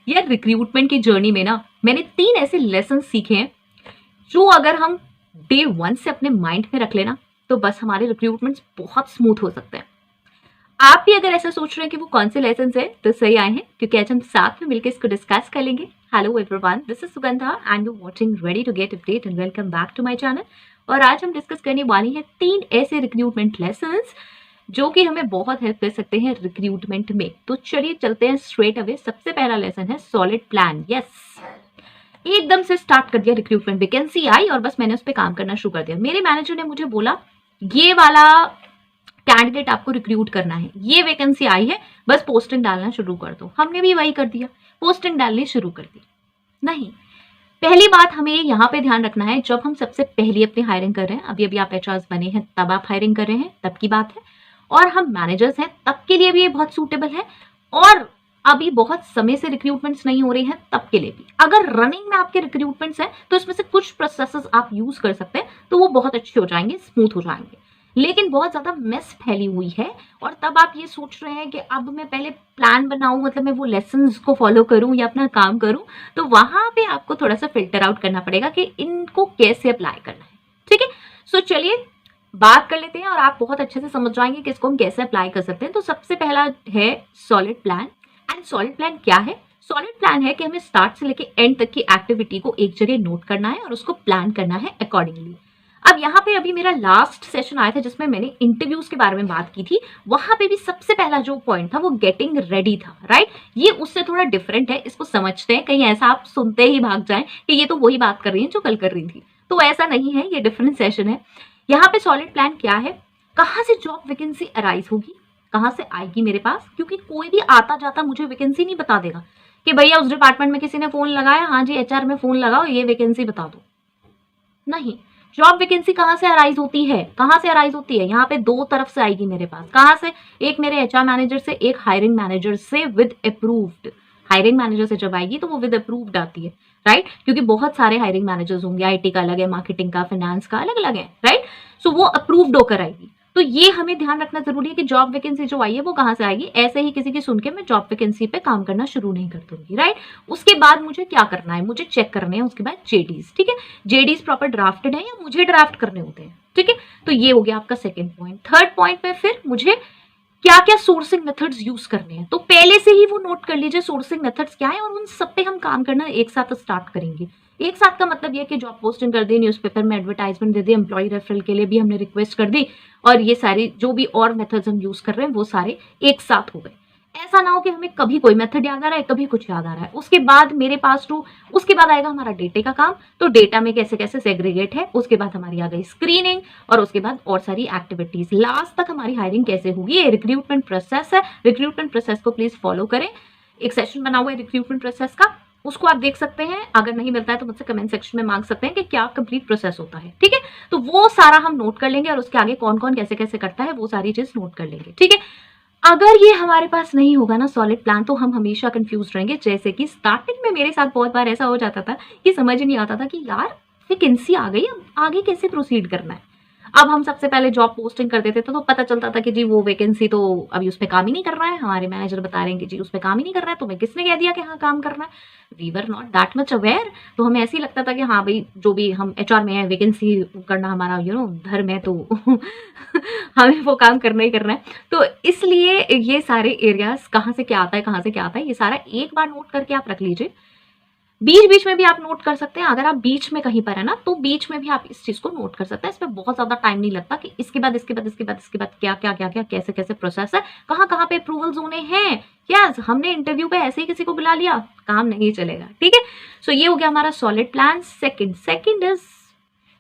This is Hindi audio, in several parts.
यार रिक्रूटमेंट की जर्नी में ना मैंने 3 ऐसे लेसन सीखे हैं जो अगर हम डे 1 से अपने माइंड में रख लेना तो बस हमारे रिक्रूटमेंट्स बहुत स्मूथ हो सकते हैं। आप भी अगर ऐसा सोच रहे हैं कि वो कौन से लेसन है तो सही आए हैं, क्योंकि आज हम साथ में मिलकर इसको डिस्कस कर लेंगे। Hello everyone, this is Sugandha and you watching ready to get update and welcome back to my channel. और आज हम डिस्कस करने वाले हैं 3 ऐसे रिक्रूटमेंट लेसन्स जो कि हमें बहुत हेल्प कर सकते हैं रिक्रूटमेंट में। तो चलिए चलते हैं स्ट्रेट अवे। सबसे पहला लेसन है सॉलिड प्लान। यस, एकदम से स्टार्ट कर दिया रिक्रूटमेंट, वैकेंसी आई और बस मैंने उस पर काम करना शुरू कर दिया। मेरे मैनेजर ने मुझे बोला ये वाला कैंडिडेट आपको रिक्रूट करना है, ये वैकेंसी आई है, बस पोस्टिंग डालना शुरू कर दो। हमने भी वही कर दिया, पोस्टिंग डालनी शुरू कर दी। नहीं, पहली बात हमें यहाँ पे ध्यान रखना है, जब हम सबसे पहले अपनी हायरिंग कर रहे हैं, अभी आप एचआरस बने हैं तब आप हायरिंग कर रहे हैं तब की बात है, और हम मैनेजर्स हैं तब के लिए भी ये बहुत सूटेबल है, और अभी बहुत समय से रिक्रूटमेंट्स नहीं हो रही हैं तब के लिए भी। अगर रनिंग में आपके रिक्रूटमेंट्स हैं तो इसमें से कुछ प्रोसेसेस आप यूज कर सकते हैं, तो वो बहुत अच्छे हो जाएंगे, स्मूथ हो जाएंगे। लेकिन बहुत ज्यादा मेस फैली हुई है और तब आप ये सोच रहे हैं कि अब मैं पहले प्लान बनाऊं, मतलब मैं वो लेसन्स को फॉलो करूं या अपना काम करूं, तो वहां पे आपको थोड़ा सा फिल्टर आउट करना पड़ेगा कि इनको कैसे अप्लाई करना है। ठीक है, सो चलिए बात कर लेते हैं और आप बहुत अच्छे से समझ जाएंगे कि इसको हम कैसे अप्लाई कर सकते हैं। तो सबसे पहला है solid plan. And solid plan क्या है? सॉलिड प्लान है कि हमें स्टार्ट से लेके एंड तक की एक्टिविटी को एक जगह नोट करना है और उसको प्लान करना है अकॉर्डिंगली। अब यहाँ पे अभी मेरा लास्ट सेशन आया था जिसमें मैंने इंटरव्यूज के बारे में बात की थी, वहां पे भी सबसे पहला जो पॉइंट था वो गेटिंग रेडी था, राइट। ये उससे थोड़ा डिफरेंट है, इसको समझते हैं, कहीं ऐसा आप सुनते ही भाग जाएं कि ये तो वही बात कर रही है जो कल कर रही थी, तो ऐसा नहीं है, ये डिफरेंट सेशन है। यहाँ पे सॉलिड प्लान क्या है, कहाँ से जॉब वैकेंसी अराइज होगी, कहाँ से आएगी मेरे पास, क्योंकि कोई भी आता जाता मुझे वैकेंसी नहीं बता देगा कि भैया उस डिपार्टमेंट में किसी ने फोन लगाया, हाँ जी एचआर में फोन लगाओ ये वैकेंसी बता दो। नहीं, जॉब वैकेंसी कहाँ से अराइज होती है, कहाँ से अराइज होती है, यहाँ पे 2 तरफ से आएगी मेरे पास। कहाँ से? एक मेरे एचआर मैनेजर से, एक हायरिंग मैनेजर से विद अप्रूव्ड। हायरिंग मैनेजर से जब आएगी तो वो विद अप्रूव्ड आती है, राइट, क्योंकि बहुत सारे हायरिंग मैनेजर्स होंगे, आईटी का अलग है, मार्केटिंग का, फाइनेंस का अलग अलग है, राइट। सो वो अप्रूव्ड होकर आएगी। तो ये हमें ध्यान रखना जरूरी है कि जॉब वैकेंसी जो आई है वो कहाँ से आएगी। ऐसे ही किसी की सुन के मैं जॉब वैकेंसी पे काम करना शुरू नहीं कर दूंगी, राइट। उसके बाद मुझे क्या करना है, मुझे चेक करने हैं उसके बाद जेडीज। ठीक है, जेडीज प्रॉपर ड्राफ्टेड है या मुझे ड्राफ्ट करने होते हैं। ठीक है, तो ये हो गया आपका सेकेंड पॉइंट। थर्ड पॉइंट में फिर मुझे क्या क्या सोर्सिंग मेथड्स यूज करने हैं, तो पहले से ही वो नोट कर लीजिए सोर्सिंग मेथड्स क्या है, और उन सब पे हम काम करना एक साथ स्टार्ट करेंगे। एक साथ का मतलब ये कि जॉब पोस्टिंग कर दी, न्यूज़पेपर में एडवर्टाइजमेंट दे दी, एम्प्लॉय रेफरल के लिए भी हमने रिक्वेस्ट कर दी, और ये सारी जो भी और मेथड्स हम यूज कर रहे हैं वो सारे एक साथ हो गए। ऐसा ना हो कि हमें कभी कोई मेथड याद आ रहा है, कभी कुछ याद आ रहा है, उसके बाद मेरे पास तो उसके बाद आएगा हमारा डेटा का काम। तो डेटा में कैसे कैसे सेग्रीगेट है, उसके बाद हमारी आ गई स्क्रीनिंग, और उसके बाद और सारी एक्टिविटीज। लास्ट तक हमारी हायरिंग कैसे होगी, ये रिक्रूटमेंट प्रोसेस है। रिक्रूटमेंट प्रोसेस को प्लीज फॉलो करें। एक सेशन बना हुआ है रिक्रूटमेंट प्रोसेस का, उसको आप देख सकते हैं। अगर नहीं मिलता है तो मुझसे कमेंट सेक्शन में मांग सकते हैं कि क्या कंप्लीट प्रोसेस होता है। ठीक है, तो वो सारा हम नोट कर लेंगे और उसके आगे कौन कौन कैसे कैसे करता है वो सारी चीज नोट कर लेंगे। ठीक है, अगर ये हमारे पास नहीं होगा ना सॉलिड प्लान, तो हम हमेशा कंफ्यूज रहेंगे। जैसे कि स्टार्टिंग में मेरे साथ बहुत बार ऐसा हो जाता था कि समझ ही नहीं आता था कि यार वैकेंसी आ गई, अब आगे कैसे प्रोसीड करना है। अब हम सबसे पहले जॉब पोस्टिंग कर देते थे तो पता चलता था कि जी वो वैकेंसी तो अभी उस पर काम ही नहीं कर रहा है, हमारे मैनेजर बता रहे हैं कि जी उस पर काम ही नहीं कर रहा है, तो मैं किसने कह दिया कि हाँ काम करना है। We were not that much aware. तो हमें ऐसे ही लगता था कि हाँ भाई जो भी हम एचआर में है, वैकेंसी करना हमारा धर्म है, तो हमें वो काम करना ही करना है। तो इसलिए ये सारे एरियाज कहाँ से क्या आता है, कहाँ से क्या आता है, ये सारा एक बार नोट करके आप रख लीजिए। बीच बीच में भी आप नोट कर सकते हैं, अगर आप बीच में कहीं पर है ना तो बीच में भी आप इस चीज को नोट कर सकते हैं। इसमें बहुत ज्यादा टाइम नहीं लगता कि इसके बाद इसके बाद इसके बाद इसके बाद क्या क्या क्या क्या कैसे कैसे प्रोसेस है, कहाँ कहाँ पे अप्रूवल्स होने हैं। यस, हमने इंटरव्यू पे ऐसे ही किसी को बुला लिया, काम नहीं चलेगा। ठीक है, सो ये हो गया हमारा solid plan. Second is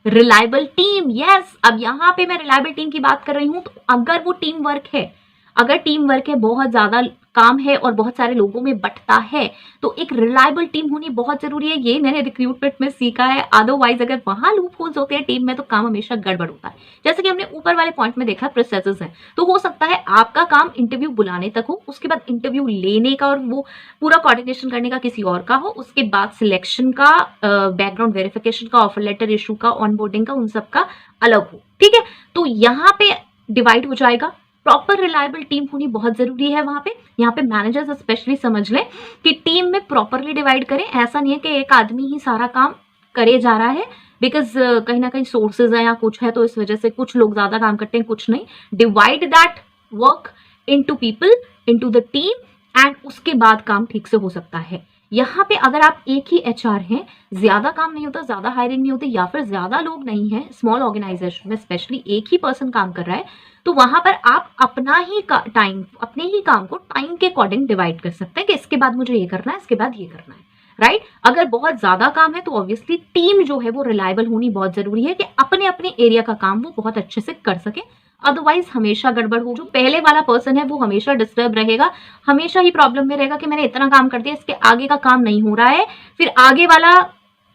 reliable team. Yes, अब यहाँ पे मैं रिलायबल टीम की बात कर रही हूँ, तो अगर वो टीम वर्क है, अगर टीम वर्क है, बहुत ज्यादा काम है और बहुत सारे लोगों में बंटता है, तो एक रिलायबल टीम होनी बहुत जरूरी है। ये मैंने रिक्रूटमेंट में सीखा है। अदरवाइज अगर वहां लूप होल्स होते हैं टीम में तो काम हमेशा गड़बड़ होता है। जैसे कि हमने ऊपर वाले पॉइंट में देखा प्रोसेसेस हैं, तो हो सकता है आपका काम इंटरव्यू बुलाने तक हो, उसके बाद इंटरव्यू लेने का और वो पूरा कोऑर्डिनेशन करने का किसी और का हो, उसके बाद सिलेक्शन का, बैकग्राउंड वेरिफिकेशन का, ऑफर लेटर इशू का, ऑनबोर्डिंग का, उन सब का अलग हो। ठीक है, तो यहाँ पे डिवाइड हो जाएगा। प्रॉपर रिलायबल टीम होनी बहुत जरूरी है वहां पे। यहाँ पे मैनेजर्स स्पेशली समझ लें कि टीम में प्रॉपरली डिवाइड करें। ऐसा नहीं है कि एक आदमी ही सारा काम करे जा रहा है, बिकॉज कहीं ना कहीं सोर्सेज है या कुछ है तो इस वजह से कुछ लोग ज्यादा काम करते हैं, कुछ नहीं। Divide that work into people, into the team, and उसके बाद काम ठीक से हो सकता है। यहाँ पे अगर आप एक ही एचआर हैं, ज्यादा काम नहीं होता, ज्यादा हायरिंग नहीं होती, या फिर ज्यादा लोग नहीं है, स्मॉल ऑर्गेनाइजेशन में स्पेशली एक ही पर्सन काम कर रहा है, तो वहां पर आप अपना ही टाइम, अपने ही काम को टाइम के अकॉर्डिंग डिवाइड कर सकते हैं कि इसके बाद मुझे ये करना है, इसके बाद ये करना है, राइट। अगर बहुत ज्यादा काम है तो ऑब्वियसली टीम जो है वो रिलायबल होनी बहुत जरूरी है कि अपने अपने एरिया का काम वो बहुत अच्छे से कर सके, अदरवाइज हमेशा गड़बड़ हो। जो पहले वाला पर्सन है वो हमेशा डिस्टर्ब रहेगा, हमेशा ही प्रॉब्लम में रहेगा कि मैंने इतना काम कर दिया, इसके आगे का काम नहीं हो रहा है। फिर आगे वाला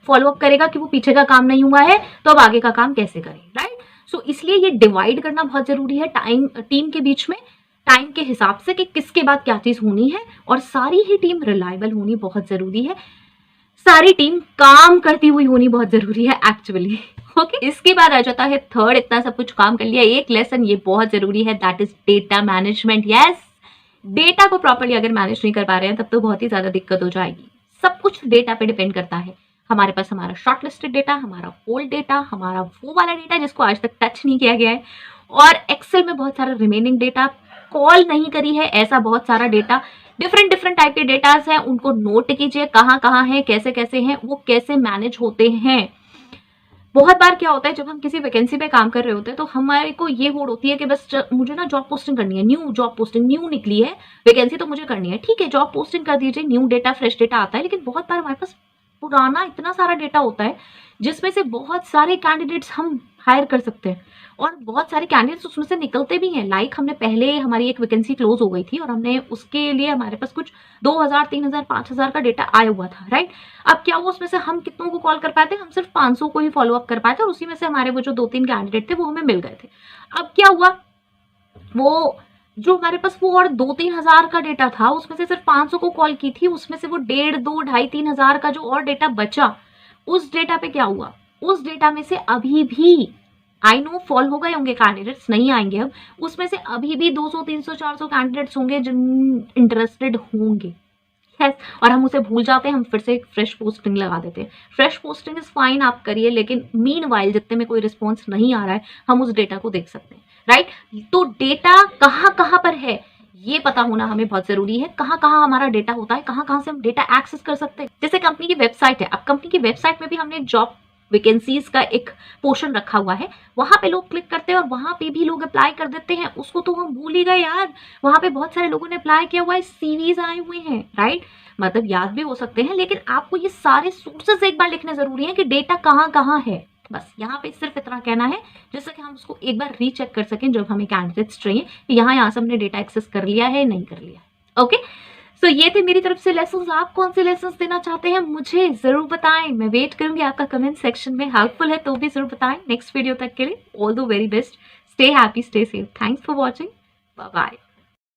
फॉलोअप करेगा कि वो पीछे का काम नहीं हुआ है, तो अब आगे का काम कैसे करें, राइट। सो इसलिए ये डिवाइड करना बहुत जरूरी है टीम के बीच में, टाइम के हिसाब से कि किसके बाद क्या चीज होनी है, और सारी ही टीम रिलायबल होनी बहुत जरूरी है, सारी टीम काम करती हुई होनी बहुत जरूरी है एक्चुअली। ओके, इसके बाद आ जाता है थर्ड। इतना सब कुछ काम कर लिया, एक लेसन ये बहुत जरूरी है, that is data management. Yes, data को प्रॉपर्ली अगर मैनेज नहीं कर पा रहे हैं तब तो बहुत ही ज्यादा दिक्कत हो जाएगी। सब कुछ डेटा पे डिपेंड करता है। हमारे पास हमारा शॉर्ट लिस्टेड डेटा, हमारा होल्ड डेटा, हमारा वो वाला डेटा जिसको आज तक टच नहीं किया गया है, और एक्सेल में बहुत सारा रिमेनिंग डेटा, कॉल नहीं करी है ऐसा बहुत सारा डेटा, डिफरेंट टाइप के डेटास हैं, उनको नोट कीजिए कहाँ कहाँ है, कैसे कैसे हैं, वो कैसे मैनेज होते हैं। बहुत बार क्या होता है, जब हम किसी वैकेंसी पे काम कर रहे होते हैं तो हमारे को ये होड़ होती है कि बस मुझे ना जॉब पोस्टिंग करनी है, न्यू जॉब पोस्टिंग, न्यू निकली है वैकेंसी तो मुझे करनी है। ठीक है, जॉब पोस्टिंग कर दीजिए, न्यू डेटा, फ्रेश डेटा आता है, लेकिन बहुत बार हमारे पास पुराना इतना सारा डेटा होता है जिसमें से बहुत सारे कैंडिडेट्स हम हायर कर सकते हैं, और बहुत सारे कैंडिडेट्स उसमें से निकलते भी हैं। लाइक हमने पहले, हमारी एक वैकेंसी क्लोज हो गई थी और हमने उसके लिए हमारे पास कुछ 2000, 3000, 5000 का डेटा आया हुआ था, राइट। अब क्या हुआ, उसमें से हम कितनों को कॉल कर पाए थे, हम सिर्फ 500 को ही फॉलो अप कर पाए थे, और उसी में से हमारे वो जो 2-3 कैंडिडेट थे वो हमें मिल गए थे। अब क्या हुआ, वो जो हमारे पास वो और 2-3 हजार का डेटा था, उसमें से सिर्फ 500 को कॉल की थी, उसमें से वो 1.5, 2, 2.5, 3 हजार का जो और डेटा बचा, उस डेटा पे क्या हुआ, उस डेटा में से अभी भी, आई नो फॉल हो गए होंगे कैंडिडेट्स, नहीं आएंगे अब, उसमें से अभी भी 200, 300, 400 कैंडिडेट्स होंगे जिन इंटरेस्टेड होंगे। यस, और हम उसे भूल जाते हैं, हम फिर से एक फ्रेश पोस्टिंग लगा देते हैं। फ्रेश पोस्टिंग इज फाइन, आप करिए, लेकिन मीनवाइल जितने में कोई रिस्पॉन्स नहीं आ रहा है, हम उस डेटा को देख सकते हैं, राइट। तो डेटा कहाँ कहाँ पर है ये पता होना हमें बहुत जरूरी है, कहाँ कहाँ हमारा डेटा होता है, कहाँ कहाँ से हम डेटा एक्सेस कर सकते हैं। जैसे कंपनी की वेबसाइट है, अब कंपनी की वेबसाइट में भी हमने जॉब वैकेंसीज का एक पोर्शन रखा हुआ है, वहां पे लोग क्लिक करते हैं और वहां पे भी लोग अप्लाई कर देते हैं, उसको तो हम भूल ही गए यार। वहां पे बहुत सारे लोगों ने अप्लाई किया हुआ है, सीवीज आए हुए हैं, राइट। मतलब याद भी हो सकते हैं, लेकिन आपको ये सारे सोर्सेज एक बार लिखने जरूरी है कि डेटा कहाँ कहाँ है। बस यहाँ पे सिर्फ इतना कहना है जिससे कि हम उसको एक बार रीचेक कर सकें जब हमें कैंडिडेट्स चाहिए कि यहाँ से हमने डेटा एक्सेस कर लिया है, नहीं कर लिया। ओके, सो ये थे मेरी तरफ से लेसन्स। आप कौन से लेसन्स देना चाहते हैं मुझे जरूर बताएं, मैं वेट करूंगी आपका कमेंट सेक्शन में। हेल्पफुल है तो भी जरूर बताएं। नेक्स्ट वीडियो तक के लिए all the very best, stay happy, stay safe, thanks for watching, bye bye.